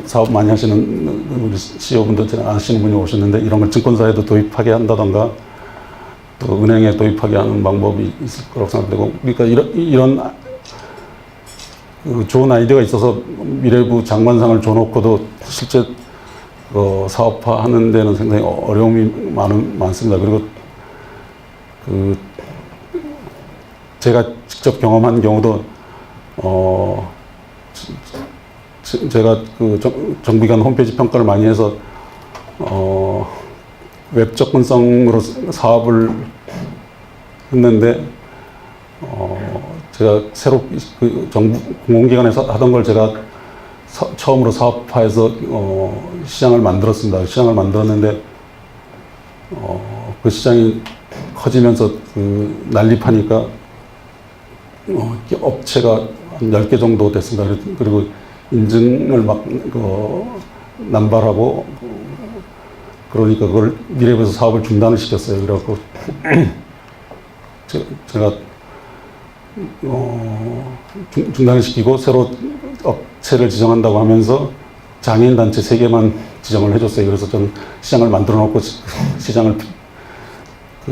사업 많이 하시는 우리 CEO분들 아시는 분이 오셨는데, 이런 걸 증권사에도 도입하게 한다던가 또 은행에 도입하게 하는 방법이 있을 거라고 생각되고, 그러니까 이런 좋은 아이디어가 있어서 미래부 장관상을 줘놓고도 실제 사업화하는 데는 상당히 어려움이 많습니다. 그리고 제가 직접 경험한 경우도 제가 정부기관 홈페이지 평가를 많이 해서 웹 접근성으로 사업을 했는데, 제가 새로 정부 공공기관에서 하던 걸 제가 처음으로 사업화해서 시장을 만들었습니다. 시장을 만들었는데 그 시장이 커지면서 난립하니까 업체가 한 10개 정도 됐습니다. 그리고 인증을 막 남발하고, 그러니까 그걸 미래부에서 사업을 중단을 시켰어요. 그래갖고 제가 중단을 시키고 새로 업체를 지정한다고 하면서 장애인 단체 3개만 지정을 해줬어요. 그래서 저는 시장을 만들어 놓고, 시장을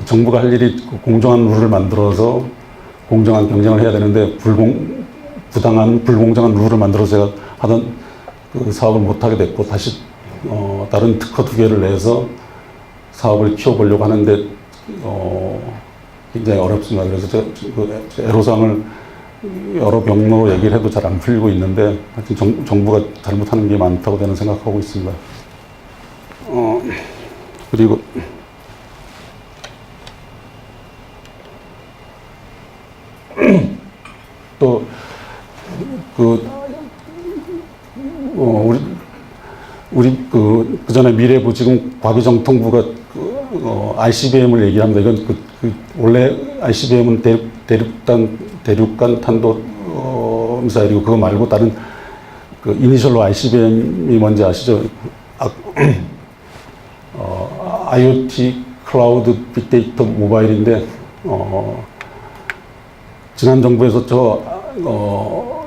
정부가 할 일이 공정한 룰을 만들어서 공정한 경쟁을 해야 되는데, 불공정한 룰을 만들어서 제가 하던 사업을 못하게 됐고, 다시 다른 특허 2개를 내서 사업을 키워보려고 하는데 굉장히 어렵습니다. 그래서 제가 애로사항을 여러 경로로 얘기를 해도 잘 안 풀리고 있는데, 하여튼 정부가 잘못하는 게 많다고 저는 생각하고 있습니다. 그리고 또 우리 그 전에 미래부 지금 과기정통부가 ICBM을 얘기합니다. 이건 원래 ICBM은 대륙간 탄도 미사일이고 그거 말고 다른 그 이니셜로 ICBM이 뭔지 아시죠? IoT 클라우드 빅데이터 모바일인데 지난 정부에서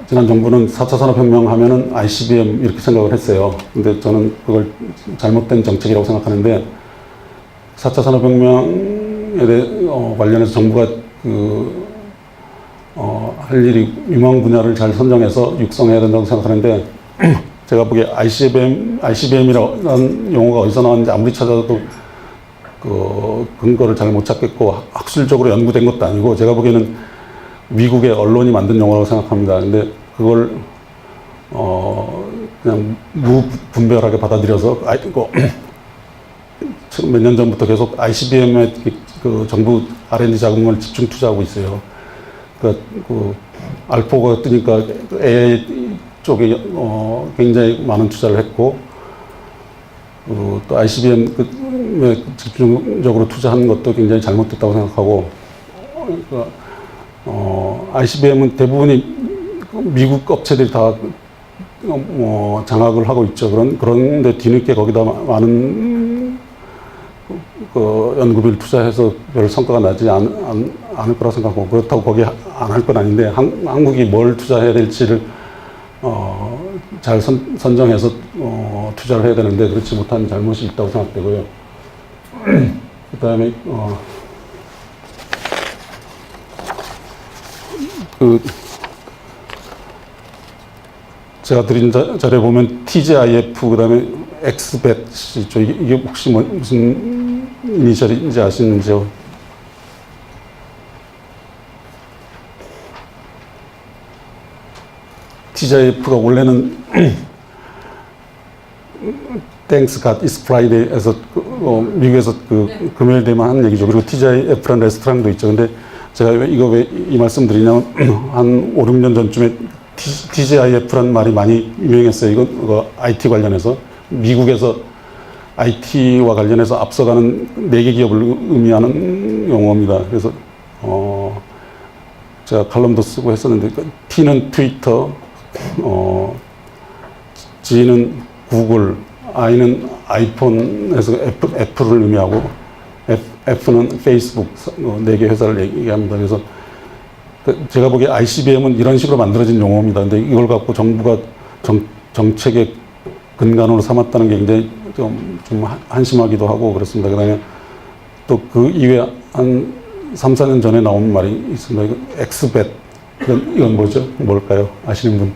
지난 정부는 4차 산업혁명 하면은 ICBM 이렇게 생각을 했어요. 근데 저는 그걸 잘못된 정책이라고 생각하는데 4차 산업혁명에 대해 관련해서 정부가 할 일이 유망 분야를 잘 선정해서 육성해야 된다고 생각하는데 제가 보기에 ICBM이라는 용어가 어디서 나왔는지 아무리 찾아도 그 근거를 잘 못 찾겠고 학술적으로 연구된 것도 아니고 제가 보기에는 미국의 언론이 만든 용어라고 생각합니다. 근데 그걸 그냥 무분별하게 받아들여서 몇 년 전부터 계속 ICBM에 그 정부 R&D 자금을 집중 투자하고 있어요. 그 알파고가 뜨니까 AI 쪽에 굉장히 많은 투자를 했고 또 ICBM에 집중적으로 투자하는 것도 굉장히 잘못됐다고 생각하고 ICBM은 대부분이 미국 업체들이 다 장악을 하고 있죠. 그런데 뒤늦게 거기다 많은 연구비를 투자해서 별 성과가 나지 않을 거라 생각하고 그렇다고 거기 안 할 건 아닌데 한국이 뭘 투자해야 될지를 잘 선정해서 투자를 해야 되는데 그렇지 못한 잘못이 있다고 생각되고요. 그다음에 제가 드린 자료에 보면 TGIF 그다음에 XBET이죠. 이게 혹시 무슨 이니셜인지 아시는지요? TGIF가 원래는 Thanks God It's Friday에서 미국에서 금요일 되면 하는 얘기죠. 그리고 TGIF라는 레스토랑도 있죠. 근데 제가 이거 왜 이 말씀 드리냐면 한 5, 6년 전쯤에 TGIF라는 말이 많이 유행했어요. 이거 IT 관련해서 미국에서 IT와 관련해서 앞서가는 4개 기업을 의미하는 용어입니다. 그래서 제가 칼럼도 쓰고 했었는데 T는 트위터, G는 구글, I는 아이폰에서 애플을 의미하고 F는 페이스북 4개 회사를 얘기합니다. 그래서 제가 보기에 ICBM은 이런 식으로 만들어진 용어입니다. 근데 이걸 갖고 정부가 정책의 근간으로 삼았다는 게 굉장히 좀 한심하기도 하고 그렇습니다. 그 다음에 또 그 이후에 한 3, 4년 전에 나온 말이 있습니다. 엑스벳. 이건 뭐죠? 뭘까요? 아시는 분?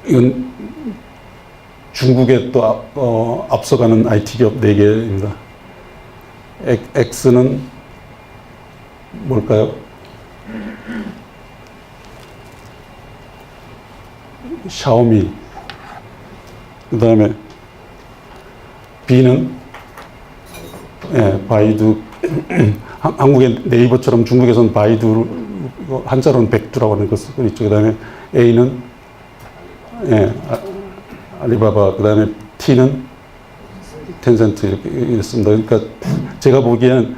이건 중국에 또 앞서가는 IT 기업 4개입니다. X는 뭘까요? 샤오미. 그 다음에 B는 바이두. 한국의 네이버처럼 중국에서는 바이두, 한자로는 백두라고 하는 거 쓰고 있죠. 그 다음에 A는 알리바바. 그 다음에 T는 텐센트 이렇게 있습니다. 그러니까 제가 보기에는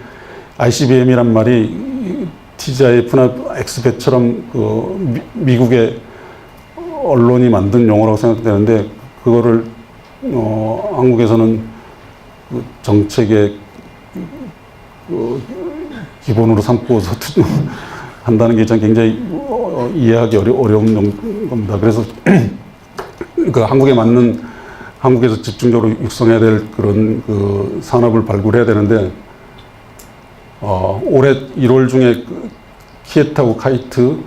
ICBM이란 말이 TGIF나 엑스벳처럼 미국의 언론이 만든 용어라고 생각되는데 그거를 한국에서는 정책의 기본으로 삼고서 한다는 게 전 굉장히 이해하기 어려운 겁니다. 그래서 그 한국에 맞는 한국에서 집중적으로 육성해야 될 그런 산업을 발굴해야 되는데 올해 1월 중에 키에타고 카이트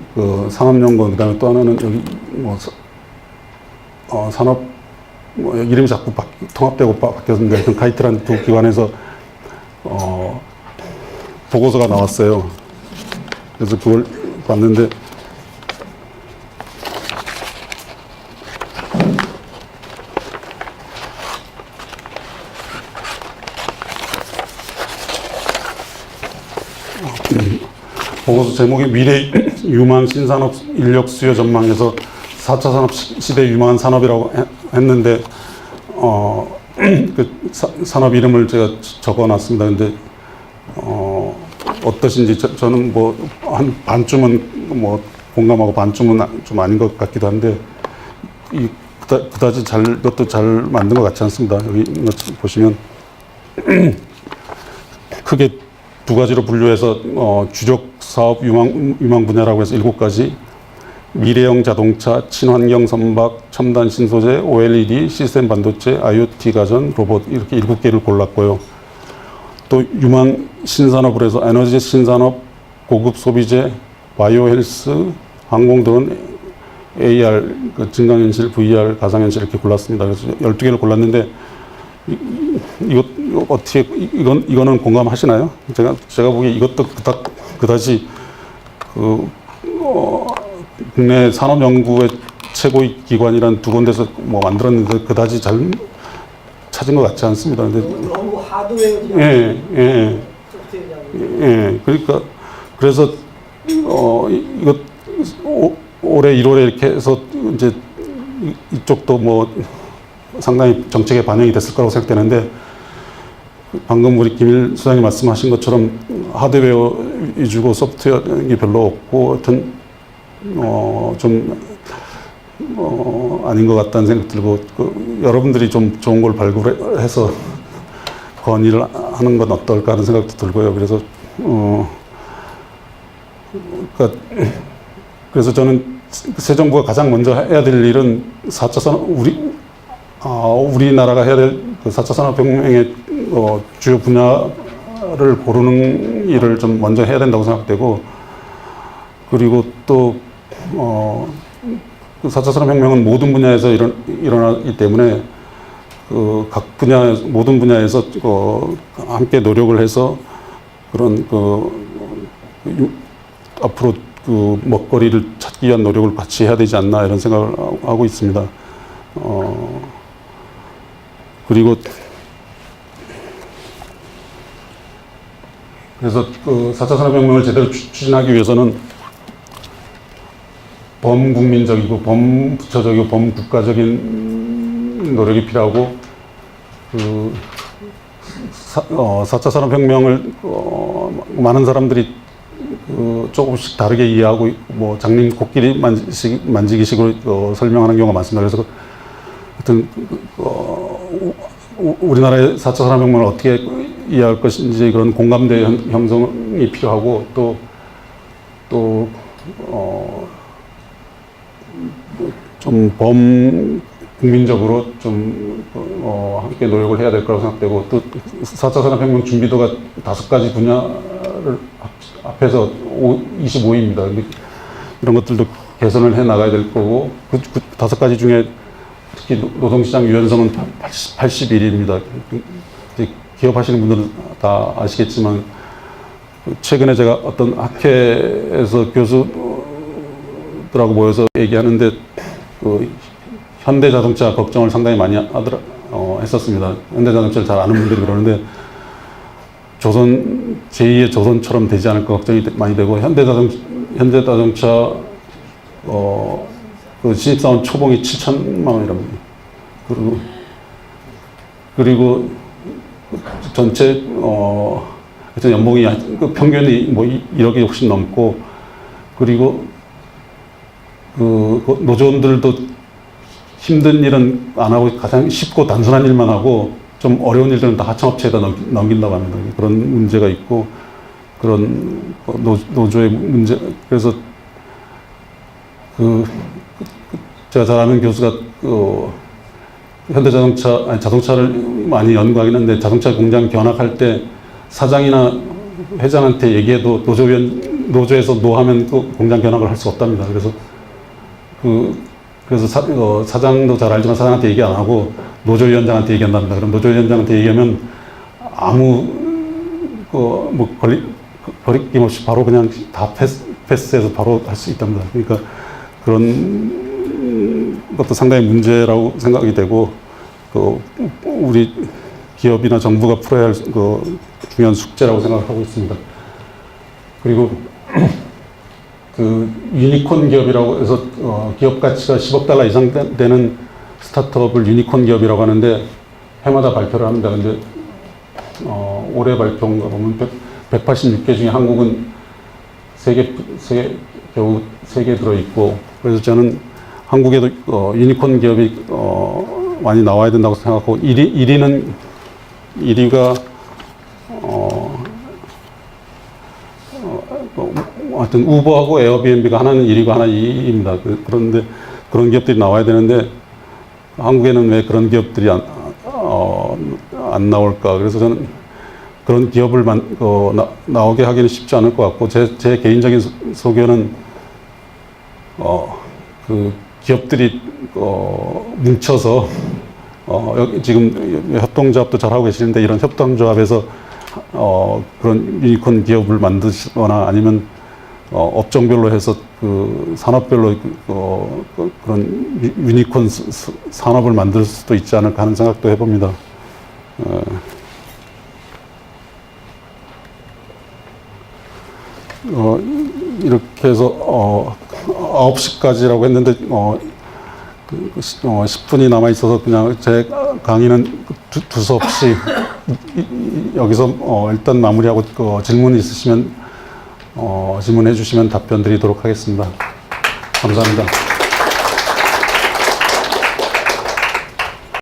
산업연구원 그다음에 또 하나는 여기 산업 이름이 자꾸 통합되고 바뀌었는데 하여튼 카이트라는 두 기관에서 보고서가 나왔어요. 그래서 그걸 봤는데 보고서 제목이 미래 유망 신산업 인력 수요 전망에서 4차 산업 시대 유망한 산업이라고 했는데 그 산업 이름을 제가 적어놨습니다. 근데 어떠신지 저는 뭐 한 반쯤은 뭐 공감하고 반쯤은 좀 아닌 것 같기도 한데 그다지 이것도 잘 만든 것 같지 않습니다. 여기 보시면 크게 두 가지로 분류해서 주력 사업 유망 분야라고 해서 7가지, 미래형 자동차, 친환경 선박, 첨단 신소재, OLED, 시스템 반도체, IoT 가전, 로봇 이렇게 7개를 골랐고요. 또 유망 신산업으로 해서 에너지 신산업, 고급 소비재, 바이오 헬스, 항공드론, AR, 증강현실, VR, 가상현실 이렇게 골랐습니다. 그래서 12개를 골랐는데 이거 어떻게 이거는 공감하시나요? 제가 보기에 이것도 그다지 국내 산업 연구의 최고의 기관이란 두 군데서 뭐 만들었는데 그다지 잘 찾은 것 같지 않습니다. 근데 너무 하드웨어지. 예. 그러니까 그래서 이거 올해 1월에 이렇게 해서 이제 이쪽도 뭐 상당히 정책에 반영이 됐을 거라고 생각되는데 방금 우리 김일 수장님 말씀하신 것처럼 하드웨어 위주고 소프트웨어이 별로 없고 하여튼 아닌 것 같다는 생각 들고 여러분들이 좀 좋은 걸 발굴해서 건의를 하는 건 어떨까 하는 생각도 들고요. 그래서 그래서 저는 새 정부가 가장 먼저 해야 될 일은 4차 산업 우리나라가 해야 될 그 4차 산업혁명의 주요 분야를 고르는 일을 좀 먼저 해야 된다고 생각되고, 그리고 또 그 4차 산업혁명은 모든 분야에서 일어나기 때문에 각 분야 모든 분야에서 함께 노력을 해서 그런 앞으로 그 먹거리를 찾기 위한 노력을 같이 해야 되지 않나 이런 생각을 하고 있습니다. 그리고 그래서 그 4차 산업혁명을 제대로 추진하기 위해서는 범국민적이고 범부처적이고 범국가적인 노력이 필요하고, 그 4차 산업혁명을 많은 사람들이 조금씩 다르게 이해하고 뭐 장님 코끼리 만지기식으로 설명하는 경우가 많습니다. 그래서 하여튼 우리나라의 4차 산업혁명을 어떻게 이해할 것인지 그런 공감대 형성이 필요하고 또 좀 범국민적으로 좀 함께 노력을 해야 될 거라고 생각되고, 또 4차 산업혁명 준비도가 5가지 분야를 합해서 25입니다. 이런 것들도 개선을 해 나가야 될 거고, 그 5가지 중에 특히 노동시장 유연성은 81입니다. 기업하시는 분들은 다 아시겠지만 최근에 제가 어떤 학회에서 교수들하고 모여서 얘기하는데 현대자동차 걱정을 상당히 많이 했었습니다. 현대자동차를 잘 아는 분들이 그러는데 제2의 조선처럼 되지 않을까 걱정이 많이 되고, 현대자동차 그 신입사원 초봉이 7천만 원이랍니다. 그리고 전체 하여튼 연봉이 그 평균이 뭐 1억이 훨씬 넘고, 그리고 그 노조원들도 힘든 일은 안 하고 가장 쉽고 단순한 일만 하고 좀 어려운 일들은 다 하청업체에다 넘긴다고 합니다. 그런 문제가 있고, 그런 노조의 문제. 그래서 제가 잘 아는 교수가 자동차를 많이 연구하긴 했는데, 자동차 공장 견학할 때 사장이나 회장한테 얘기해도 노조에서 노하면 공장 견학을 할 수 없답니다. 그래서 사장도 잘 알지만 사장한테 얘기 안 하고 노조위원장한테 얘기한답니다. 그럼 노조위원장한테 얘기하면 아무 거리낌 없이 바로 그냥 다 패스해서 바로 할 수 있답니다. 그러니까 그런 것도 상당히 문제라고 생각이 되고, 우리 기업이나 정부가 풀어야 할 중요한 숙제라고 생각하고 있습니다. 그리고 그 유니콘 기업이라고 해서 기업 가치가 10억 달러 이상 되는 스타트업을 유니콘 기업이라고 하는데 해마다 발표를 합니다. 근데 올해 발표인가 보면 186개 중에 한국은 3개 들어있고, 그래서 저는 한국에도 유니콘 기업이 많이 나와야 된다고 생각하고, 1위가 하여튼 우버하고 에어비앤비가 하나는 1위고 하나 2위입니다. 그런데 그런 기업들이 나와야 되는데 한국에는 왜 그런 기업들이 안 나올까? 그래서 저는 그런 기업을 나오게 하기는 쉽지 않을 것 같고, 제 개인적인 소견은 그 기업들이 뭉쳐서 여기 지금 협동조합도 잘 하고 계시는데, 이런 협동조합에서 그런 유니콘 기업을 만드시거나 아니면 업종별로 해서 그 산업별로 그런 유니콘 산업을 만들 수도 있지 않을까 하는 생각도 해봅니다. 이렇게 해서 9시까지라고 했는데 10분이 남아 있어서 그냥 제 강의는 두서없이 여기서 일단 마무리하고 질문 있으시면 질문해 주시면 답변 드리도록 하겠습니다. 감사합니다.